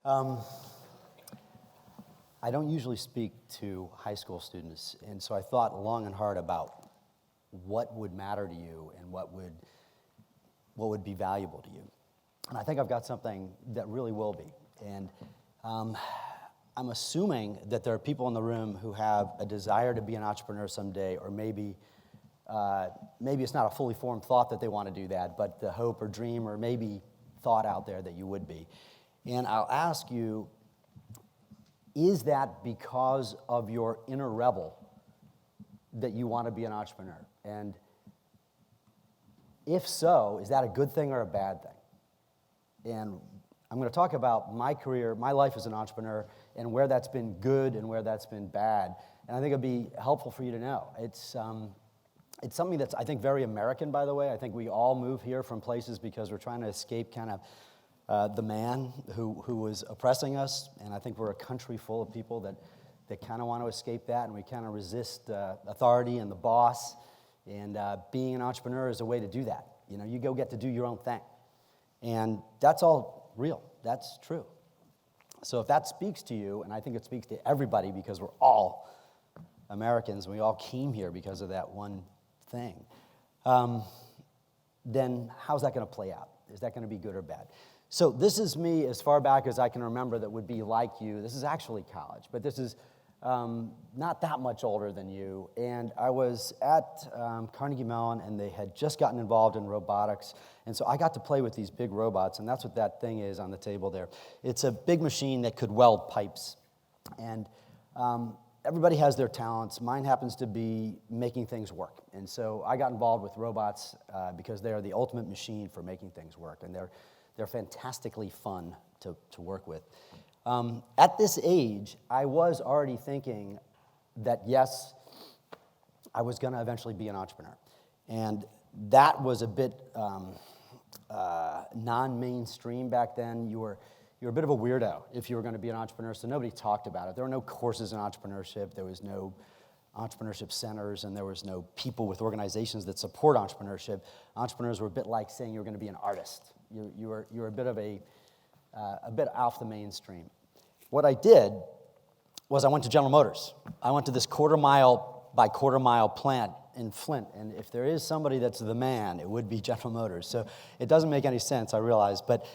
I don't usually speak to high school students, and so I thought long and hard about what would matter to you and what would be valuable to you. And I think I've got something that really will be. And I'm assuming that there are people in the room who have a desire to be an entrepreneur someday, or maybe it's not a fully formed thought that they want to do that, but the hope or dream or maybe thought out there that you would be. And I'll ask you, is that because of your inner rebel that you want to be an entrepreneur? And if so, is that a good thing or a bad thing? And I'm going to talk about my career, my life as an entrepreneur, and where that's been good and where that's been bad. And I think it'd be helpful for you to know. It's something that's, I think, very American, by the way. I think we all move here from places because we're trying to escape kind of the man who was oppressing us. And I think we're a country full of people that kind of want to escape that, and we kind of resist authority and the boss. And being an entrepreneur is a way to do that. You know, you go get to do your own thing. And that's all real. That's true. So if that speaks to you, and I think it speaks to everybody because we're all Americans, we all came here because of that one thing, then how's that going to play out? Is that going to be good or bad? So this is me as far back as I can remember that would be like you. This is actually college, but this is not that much older than you. And I was at Carnegie Mellon, and they had just gotten involved in robotics. And so I got to play with these big robots, and that's what that thing is on the table there. It's a big machine that could weld pipes. And everybody has their talents. Mine happens to be making things work. And so I got involved with robots because they're the ultimate machine for making things work. And they're fantastically fun to work with. At this age, I was already thinking that, yes, I was going to eventually be an entrepreneur. And that was a bit non-mainstream back then. You were a bit of a weirdo if you were going to be an entrepreneur, so nobody talked about it. There were no courses in entrepreneurship. There was no entrepreneurship centers, and there was no people with organizations that support entrepreneurship. Entrepreneurs were a bit like saying you were going to be an artist. You were a bit of a bit off the mainstream. What I did was I went to General Motors. I went to this quarter-mile by quarter-mile plant in Flint, and if there is somebody that's the man, it would be General Motors. So it doesn't make any sense, I realize, but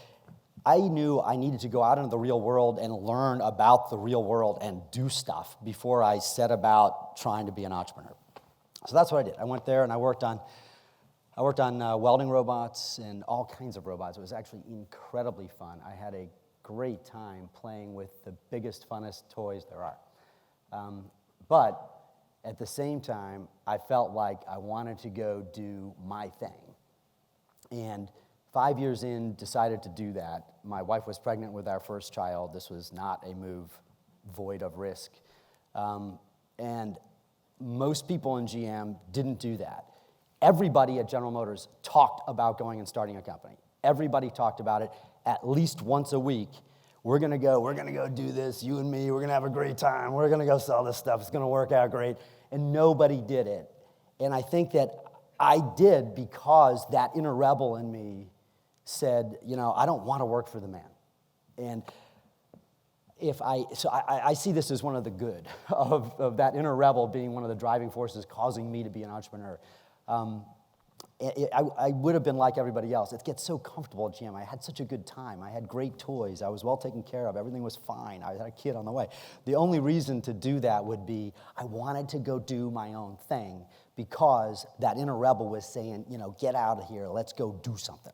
I knew I needed to go out into the real world and learn about the real world and do stuff before I set about trying to be an entrepreneur. So that's what I did. I went there and I worked on welding robots and all kinds of robots. It was actually incredibly fun. I had a great time playing with the biggest, funnest toys there are. But at the same time, I felt like I wanted to go do my thing. And 5 years in, decided to do that. My wife was pregnant with our first child. This was not a move void of risk. And most people in GM didn't do that. Everybody at General Motors talked about going and starting a company. Everybody talked about it at least once a week. We're gonna go do this, you and me, we're gonna have a great time, we're gonna go sell this stuff, it's gonna work out great. And nobody did it. And I think that I did because that inner rebel in me said, you know, I don't want to work for the man. And I see this as one of the good of that inner rebel being one of the driving forces causing me to be an entrepreneur. I would have been like everybody else. It gets so comfortable at GM. I had such a good time. I had great toys. I was well taken care of. Everything was fine. I had a kid on the way. The only reason to do that would be I wanted to go do my own thing because that inner rebel was saying, you know, get out of here. Let's go do something.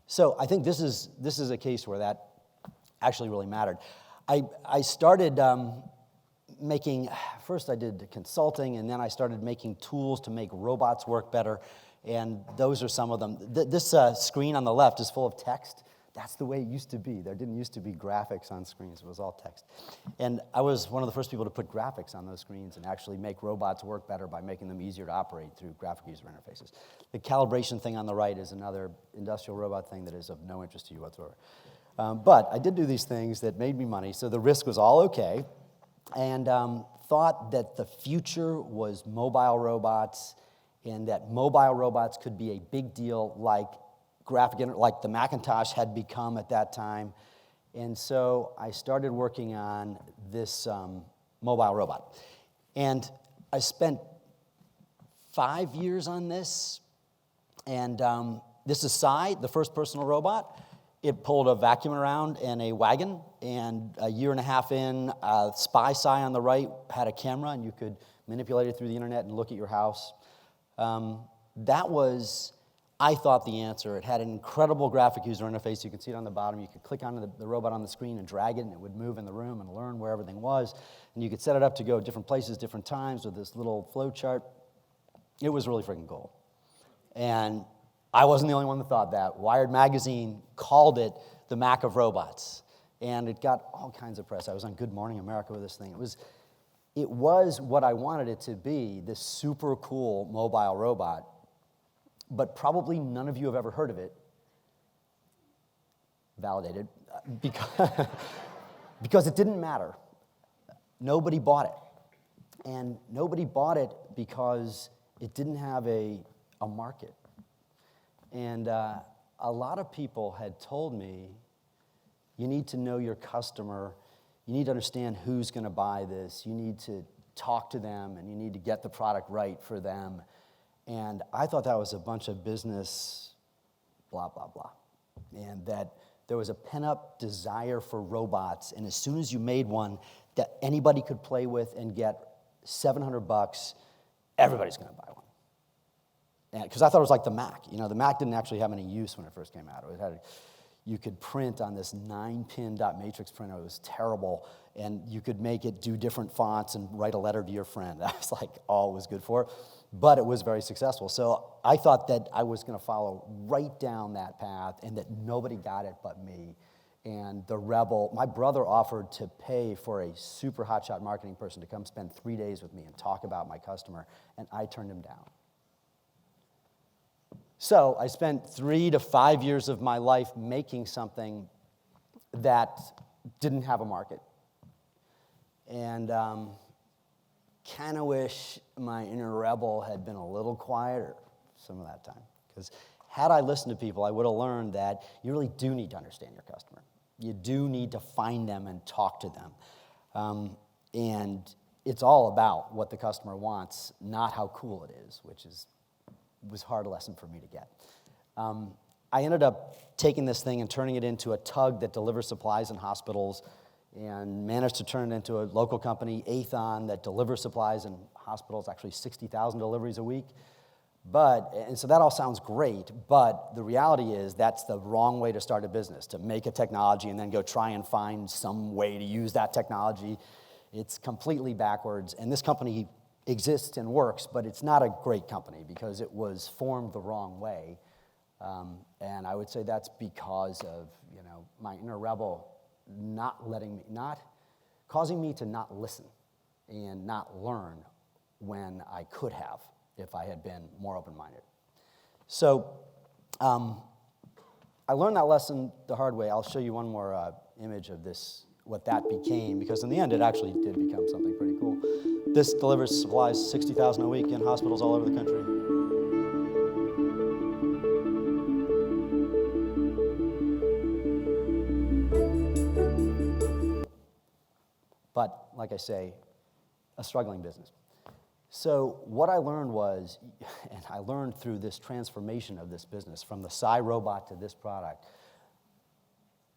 So I think this is a case where that actually really mattered. I started first I did consulting, and then I started making tools to make robots work better, and those are some of them. This screen on the left is full of text. That's the way it used to be. There didn't used to be graphics on screens. It was all text. And I was one of the first people to put graphics on those screens and actually make robots work better by making them easier to operate through graphic user interfaces. The calibration thing on the right is another industrial robot thing that is of no interest to you whatsoever. But I did do these things that made me money, so the risk was all okay, and thought that the future was mobile robots and that mobile robots could be a big deal like the Macintosh had become at that time, And so I started working on this mobile robot. And I spent 5 years on this. And this is Sai, the first personal robot. It pulled a vacuum around and a wagon. And a year and a half in, Spy Sai on the right had a camera, and you could manipulate it through the internet and look at your house. That was, I thought, the answer. It had an incredible graphic user interface. You can see it on the bottom. You could click on the robot on the screen and drag it, and it would move in the room and learn where everything was. And you could set it up to go different places, different times with this little flow chart. It was really freaking cool. And I wasn't the only one that thought that. Wired magazine called it the Mac of robots. And it got all kinds of press. I was on Good Morning America with this thing. It was what I wanted it to be, this super cool mobile robot. But probably none of you have ever heard of it. Validated. Because it didn't matter. Nobody bought it. And nobody bought it because it didn't have a market. And a lot of people had told me, you need to know your customer, you need to understand who's going to buy this, you need to talk to them, and you need to get the product right for them. And I thought that was a bunch of business blah, blah, blah. And that there was a pent-up desire for robots, and as soon as you made one that anybody could play with and get $700, everybody's going to buy one. Because I thought it was like the Mac. You know, the Mac didn't actually have any use when it first came out. You could print on this 9-pin dot matrix printer. It was terrible. And you could make it do different fonts and write a letter to your friend. That was like all it was good for. But it was very successful. So I thought that I was going to follow right down that path and that nobody got it but me. And the rebel, my brother offered to pay for a super hotshot marketing person to come spend 3 days with me and talk about my customer. And I turned him down. So I spent 3 to 5 years of my life making something that didn't have a market. And kind of wish my inner rebel had been a little quieter some of that time. Because had I listened to people, I would have learned that you really do need to understand your customer. You do need to find them and talk to them. And it's all about what the customer wants, not how cool it is, which was a hard lesson for me to get. I ended up taking this thing and turning it into a tug that delivers supplies in hospitals and managed to turn it into a local company, Aethon, that delivers supplies in hospitals, actually 60,000 deliveries a week. And so that all sounds great, but the reality is that's the wrong way to start a business, to make a technology and then go try and find some way to use that technology. It's completely backwards, and this company exists and works, but it's not a great company because it was formed the wrong way. And I would say that's because of, my inner rebel causing me to not listen and not learn when I could have if I had been more open-minded. So I learned that lesson the hard way. I'll show you one more image of this, what that became, because in the end it actually did become something pretty cool. This delivers supplies 60,000 a week in hospitals all over the country. But, like I say, a struggling business. So what I learned was, and I learned through this transformation of this business, from the Sai robot to this product,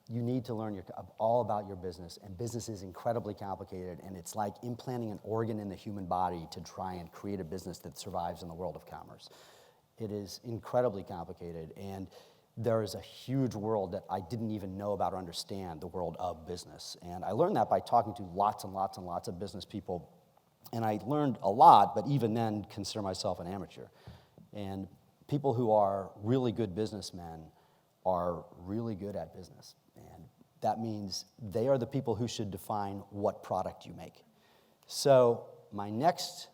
you need to learn all about your business, and business is incredibly complicated, and it's like implanting an organ in the human body to try and create a business that survives in the world of commerce. It is incredibly complicated, and there is a huge world that I didn't even know about or understand, the world of business. And I learned that by talking to lots and lots and lots of business people, and I learned a lot, but even then consider myself an amateur. And people who are really good businessmen are really good at business. And that means they are the people who should define what product you make. So my next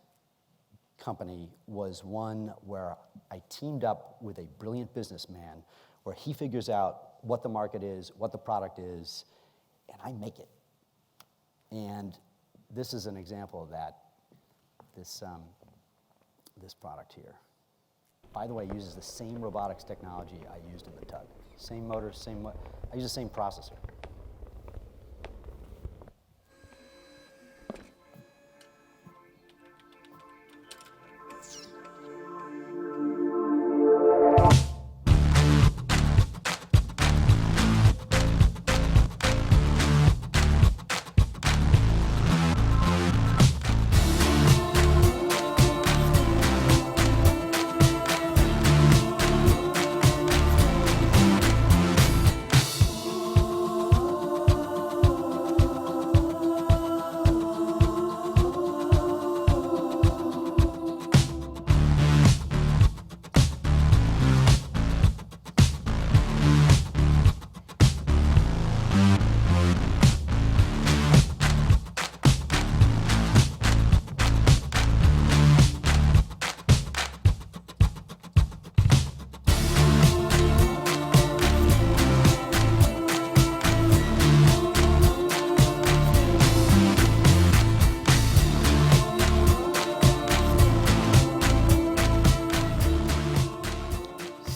company was one where I teamed up with a brilliant businessman where he figures out what the market is, what the product is, and I make it. And this is an example of that, this product here. By the way, it uses the same robotics technology I used in the tug. Same motor, I use the same processor.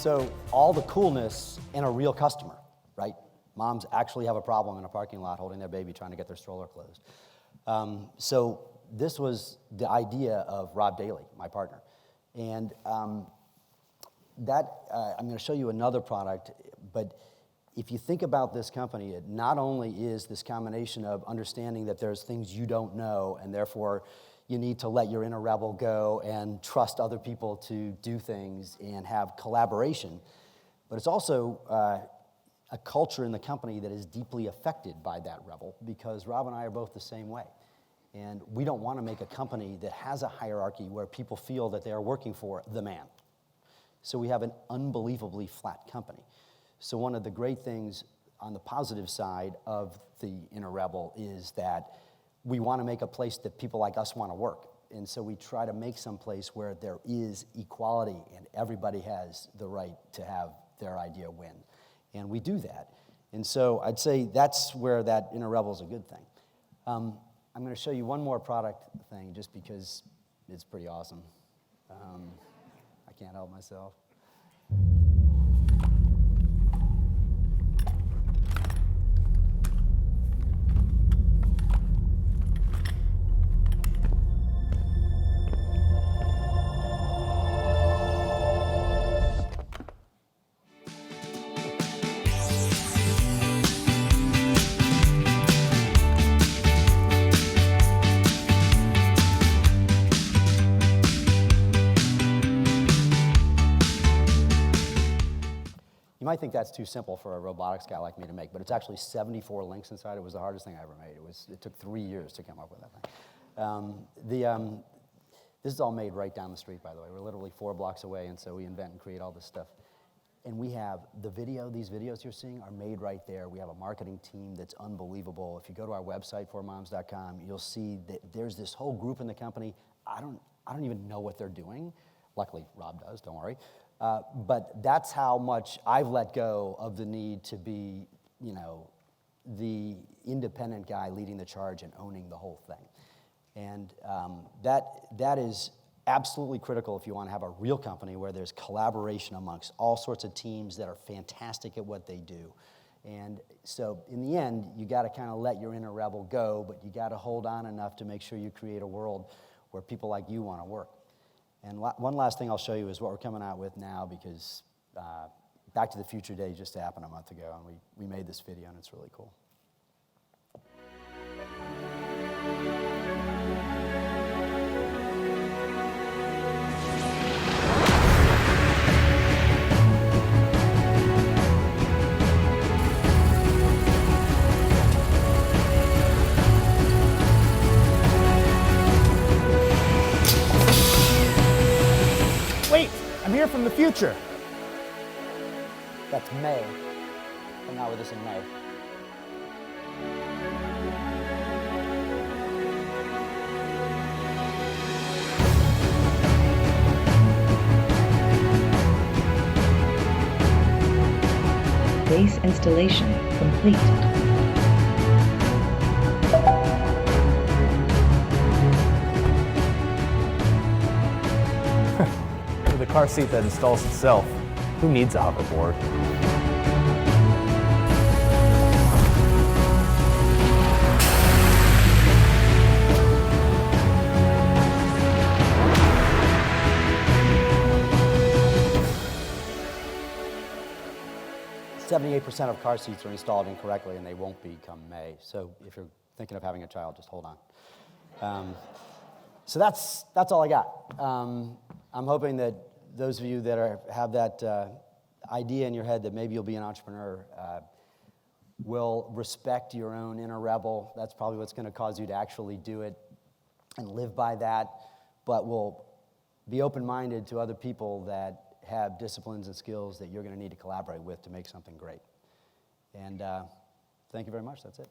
So all the coolness in a real customer, right? Moms actually have a problem in a parking lot holding their baby trying to get their stroller closed. So this was the idea of Rob Daly, my partner. And I'm going to show you another product, but if you think about this company, it not only is this combination of understanding that there's things you don't know, and therefore you need to let your inner rebel go and trust other people to do things and have collaboration, but it's also a culture in the company that is deeply affected by that rebel, because Rob and I are both the same way. And we don't want to make a company that has a hierarchy where people feel that they are working for the man. So we have an unbelievably flat company. So one of the great things on the positive side of the inner rebel is that we want to make a place that people like us want to work. And so we try to make some place where there is equality and everybody has the right to have their idea win. And we do that. And so I'd say that's where that inner rebel is a good thing. I'm going to show you one more product thing just because it's pretty awesome. I can't help myself. You might think that's too simple for a robotics guy like me to make, but it's actually 74 links inside. It was the hardest thing I ever made. It took 3 years to come up with that thing. This is all made right down the street, by the way. We're literally 4 blocks away, and so we invent and create all this stuff. And we have these videos you're seeing are made right there. We have a marketing team that's unbelievable. If you go to our website, formoms.com, you'll see that there's this whole group in the company. I don't even know what they're doing. Luckily, Rob does, don't worry. But that's how much I've let go of the need to be, the independent guy leading the charge and owning the whole thing. And that is absolutely critical if you want to have a real company where there's collaboration amongst all sorts of teams that are fantastic at what they do. And so in the end, you got to kind of let your inner rebel go, but you got to hold on enough to make sure you create a world where people like you want to work. And one last thing I'll show you is what we're coming out with now, because Back to the Future Day just happened a month ago, and we made this video, and it's really cool. Wait, I'm here from the future. That's May. Come out with this in May. Base installation complete. With a car seat that installs itself, who needs a hoverboard? %78% of car seats are installed incorrectly, and they won't be come May. So if you're thinking of having a child, just hold on. So that's all I got. I'm hoping that those of you that have that idea in your head that maybe you'll be an entrepreneur will respect your own inner rebel. That's probably what's going to cause you to actually do it and live by that, but will be open-minded to other people that have disciplines and skills that you're going to need to collaborate with to make something great. And thank you very much. That's it.